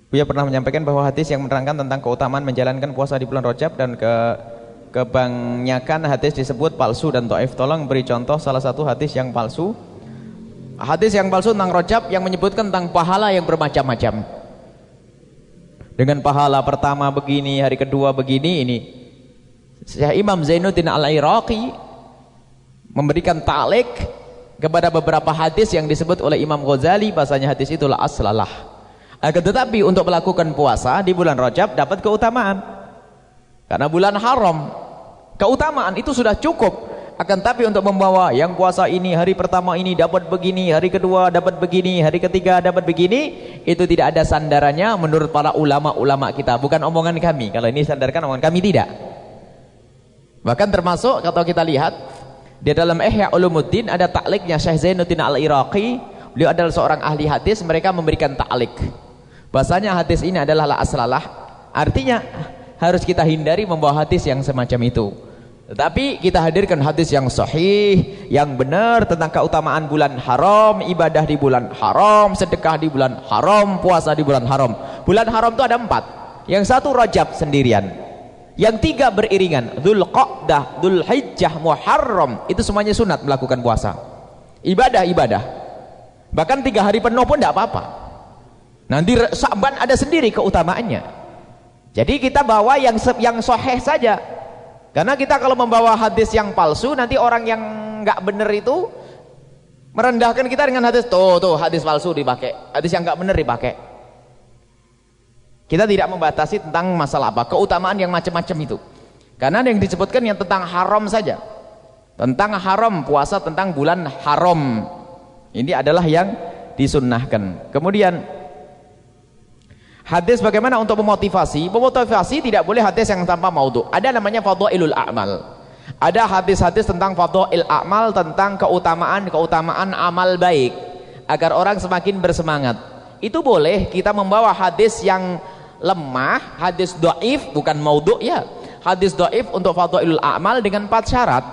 Buya pernah menyampaikan bahwa hadis yang menerangkan tentang keutamaan menjalankan puasa di bulan Rajab dan kebanyakan hadis disebut palsu dan dhaif. Tolong beri contoh salah satu hadis yang palsu. Hadis yang palsu tentang Rajab yang menyebutkan tentang pahala yang bermacam-macam. Dengan pahala pertama begini, hari kedua begini, ini Syekh Imam Zainuddin Al-Iraqi memberikan ta'liq kepada beberapa hadis yang disebut oleh Imam Ghazali, bahasanya hadis itulah aslalah. Akan tetapi untuk melakukan puasa di bulan Rajab dapat keutamaan karena bulan haram, keutamaan itu sudah cukup. Akan tapi untuk membawa yang puasa ini hari pertama ini dapat begini, hari kedua dapat begini, hari ketiga dapat begini, itu tidak ada sandarannya menurut para ulama-ulama kita, bukan omongan kami. Kalau ini sandarkan omongan kami, tidak. Bahkan termasuk kalau kita lihat di dalam Ihya Ulumuddin ada ta'liqnya Syekh Zainuddin Al-Iraqi. Beliau adalah seorang ahli hadis, mereka memberikan ta'liq bahasanya hadis ini adalah la aslalah, artinya harus kita hindari membawa hadis yang semacam itu. Tetapi kita hadirkan hadis yang sahih, yang benar tentang keutamaan bulan haram, ibadah di bulan haram, sedekah di bulan haram, puasa di bulan haram. Bulan haram itu ada 4. Yang satu Rajab sendirian, yang 3 beriringan, Dzulqa'dah, Dzulhijjah, Muharram. Itu semuanya sunat melakukan puasa, ibadah-ibadah. Bahkan 3 hari penuh pun tidak apa-apa. Nanti Sa'ban ada sendiri keutamaannya. Jadi kita bawa yang sahih saja. Karena kita kalau membawa hadis yang palsu, nanti orang yang nggak benar itu merendahkan kita dengan hadis tuh hadis palsu dipakai, hadis yang nggak benar dipakai. Kita tidak membatasi tentang masalah apa, keutamaan yang macam-macam itu. Karena yang disebutkan yang tentang haram saja, tentang haram, puasa tentang bulan haram, ini adalah yang disunnahkan. Kemudian hadis bagaimana untuk memotivasi? Memotivasi tidak boleh hadis yang tanpa maudhu. Ada namanya fadhailul a'mal. Ada hadis-hadis tentang fadhail a'mal, tentang keutamaan amal baik agar orang semakin bersemangat. Itu boleh kita membawa hadis yang lemah, hadis dhaif, bukan maudhu ya. Hadis dhaif untuk fadhailul a'mal dengan 4 syarat.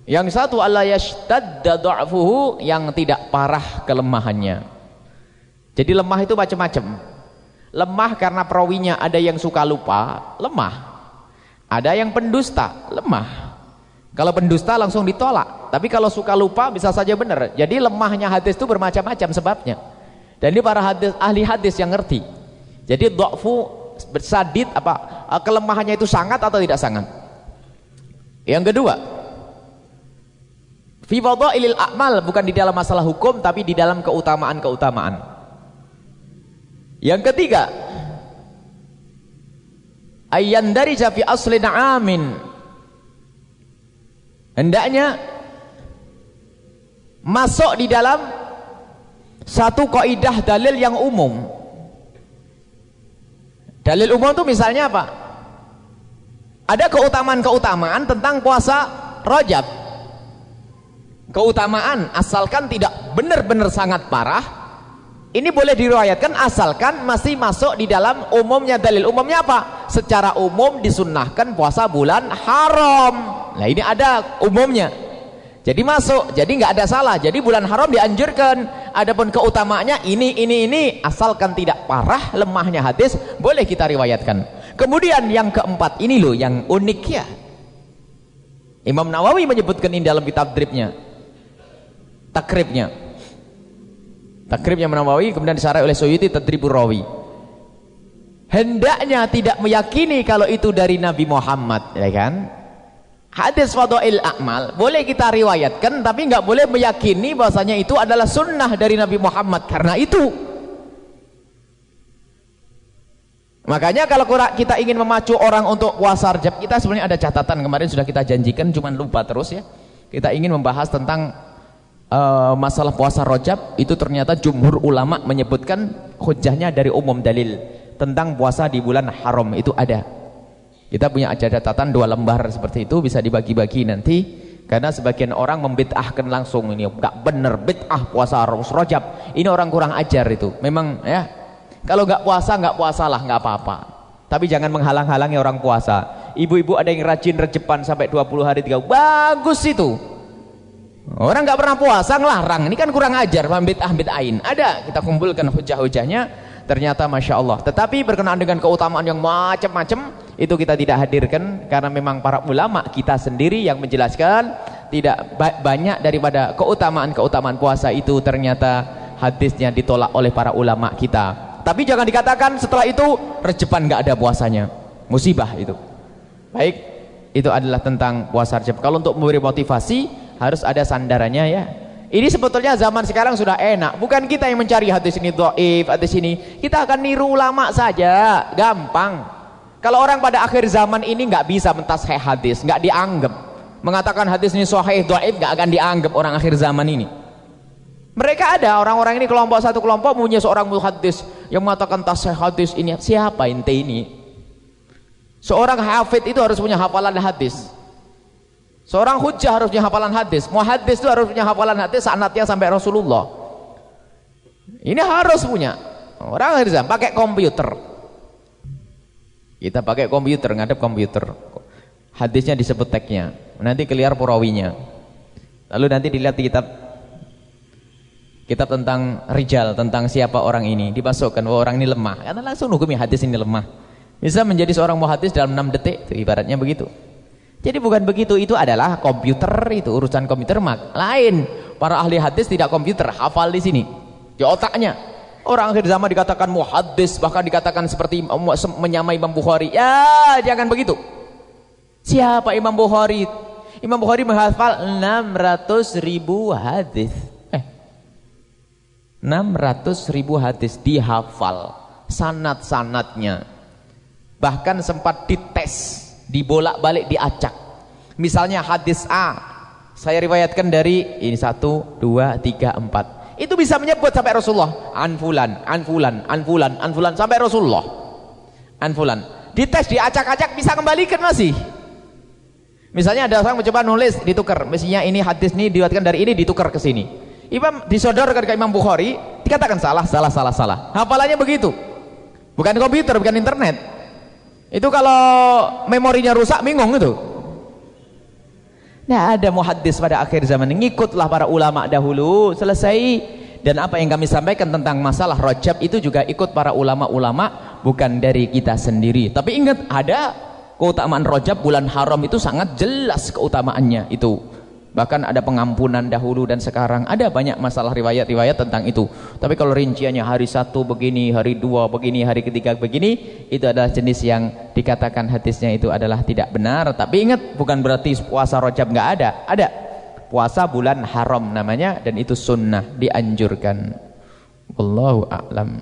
Yang satu, alla yashtadda dha'fuhu, yang tidak parah kelemahannya. Jadi lemah itu macam-macam. Lemah karena perawinya ada yang suka lupa, lemah. Ada yang pendusta, lemah. Kalau pendusta langsung ditolak. Tapi kalau suka lupa bisa saja benar. Jadi lemahnya hadis itu bermacam-macam sebabnya. Dan ini para ahli hadis yang ngerti. Jadi dha'fu bersadid apa? Kelemahannya itu sangat atau tidak sangat. Yang kedua, fi fadhailil a'mal, bukan di dalam masalah hukum tapi di dalam keutamaan-keutamaan. Yang ketiga, ayyandarija fi aslin amin, hendaknya masuk di dalam satu kaidah dalil yang umum. Dalil umum itu misalnya apa? Ada keutamaan-keutamaan tentang puasa Rajab. Keutamaan asalkan tidak benar-benar sangat parah, ini boleh diriwayatkan asalkan masih masuk di dalam umumnya. Dalil umumnya apa? Secara umum disunnahkan puasa bulan haram. Nah ini ada umumnya. Jadi masuk, jadi nggak ada salah. Jadi bulan haram dianjurkan. Adapun keutamaannya ini asalkan tidak parah lemahnya hadis, boleh kita riwayatkan. Kemudian yang keempat ini loh yang unik ya. Imam Nawawi menyebutkan ini dalam kitab takribnya. Takribnya Nawawi kemudian disarah oleh Suyuti Tadribur Rawi. Hendaknya tidak meyakini kalau itu dari Nabi Muhammad, ya kan? Hadis fadhail a'mal boleh kita riwayatkan, tapi nggak boleh meyakini bahasanya itu adalah sunnah dari Nabi Muhammad karena itu. Makanya kalau kita ingin memacu orang untuk puasa Rajab, kita sebenarnya ada catatan, kemarin sudah kita janjikan cuman lupa terus ya. Kita ingin membahas tentang masalah puasa Rajab. Itu ternyata jumhur ulama menyebutkan hujahnya dari umum dalil tentang puasa di bulan haram itu ada. Kita punya catatan 2 lembar seperti itu, bisa dibagi-bagi nanti. Karena sebagian orang membid'ahkan langsung, ini enggak benar bid'ah puasa Rajab. Ini orang kurang ajar itu. Memang ya, kalau enggak puasalah enggak apa-apa. Tapi jangan menghalang-halangi orang puasa. Ibu-ibu ada yang rajin rejepan sampai 20 hari 3. Bagus itu. Orang nggak pernah puasa ngelarang, ini kan kurang ajar, bid'ahin. Ada, kita kumpulkan hujah-hujahnya ternyata Masya Allah. Tetapi berkenaan dengan keutamaan yang macam-macam itu kita tidak hadirkan karena memang para ulama kita sendiri yang menjelaskan tidak banyak daripada keutamaan-keutamaan puasa itu ternyata hadisnya ditolak oleh para ulama kita. Tapi jangan dikatakan setelah itu Rejeban nggak ada puasanya, musibah itu. Baik, itu adalah tentang puasa Rejab. Kalau untuk memberi motivasi harus ada sandarannya ya. Ini sebetulnya zaman sekarang sudah enak, bukan kita yang mencari hadis ini dhaif, hadis ini, kita akan niru ulama saja, gampang. Kalau orang pada akhir zaman ini nggak bisa mentasheh hadis, nggak dianggap, mengatakan hadis ini sahih, dhaif, nggak akan dianggap orang akhir zaman ini. Mereka ada orang-orang ini satu kelompok punya seorang muhaddis yang mengatakan tasheh hadis ini. Siapa ente ini? Seorang hafid itu harus punya hafalan hadis. Seorang hujjah harus punya hafalan hadis. Muhaddis itu harus punya hafalan hadis sanadnya sampai Rasulullah. Ini harus punya. Orang akhir zaman pakai komputer. Kita pakai komputer, ngadep komputer. Hadisnya disebut tagnya. Nanti keluar perawinya. Lalu nanti dilihat di kitab tentang rijal, tentang siapa orang ini, dimasukkan bahwa orang ini lemah. Karena langsung hukumi hadis ini lemah. Bisa menjadi seorang muhaddis dalam 6 detik, itu ibaratnya begitu. Jadi bukan begitu, itu adalah komputer, itu urusan komputer lain. Para ahli hadis tidak komputer, hafal di sini, di otaknya. Orang akhir zaman dikatakan muhaddis, bahkan dikatakan seperti menyamai Imam Bukhari. Ya, jangan begitu. Siapa Imam Bukhari? Imam Bukhari menghafal 600.000 hadis. 600.000 hadis dihafal, sanad-sanadnya. Bahkan sempat dites, dibolak-balik, diacak. Misalnya hadis A saya riwayatkan dari ini 1, 2, 3, 4. Itu bisa menyebut sampai Rasulullah. Anfulan, anfulan, anfulan, anfulan sampai Rasulullah. Anfulan. Dites, diacak-acak, bisa kembalikan masih. Misalnya ada orang mencoba nulis, ditukar. Mestinya ini hadis ini diriwayatkan dari ini, ditukar ke sini. Imam disodorkan ke Imam Bukhari, dikatakan salah, salah, salah, salah. Hafalannya begitu. Bukan komputer, bukan internet. Itu kalau memorinya rusak bingung itu. Nah, ada muhaddis pada akhir zaman, ngikutlah para ulama dahulu, selesai. Dan apa yang kami sampaikan tentang masalah Rajab itu juga ikut para ulama-ulama, bukan dari kita sendiri. Tapi ingat, ada keutamaan Rajab, bulan haram itu sangat jelas keutamaannya itu. Bahkan ada pengampunan dahulu dan sekarang, ada banyak masalah riwayat-riwayat tentang itu. Tapi kalau rinciannya hari 1 begini, hari 2 begini, hari ketiga begini, itu adalah jenis yang dikatakan hadisnya itu adalah tidak benar. Tapi ingat, bukan berarti puasa Rajab nggak ada. Ada puasa bulan haram namanya, dan itu sunnah, dianjurkan. Wallahu a'lam.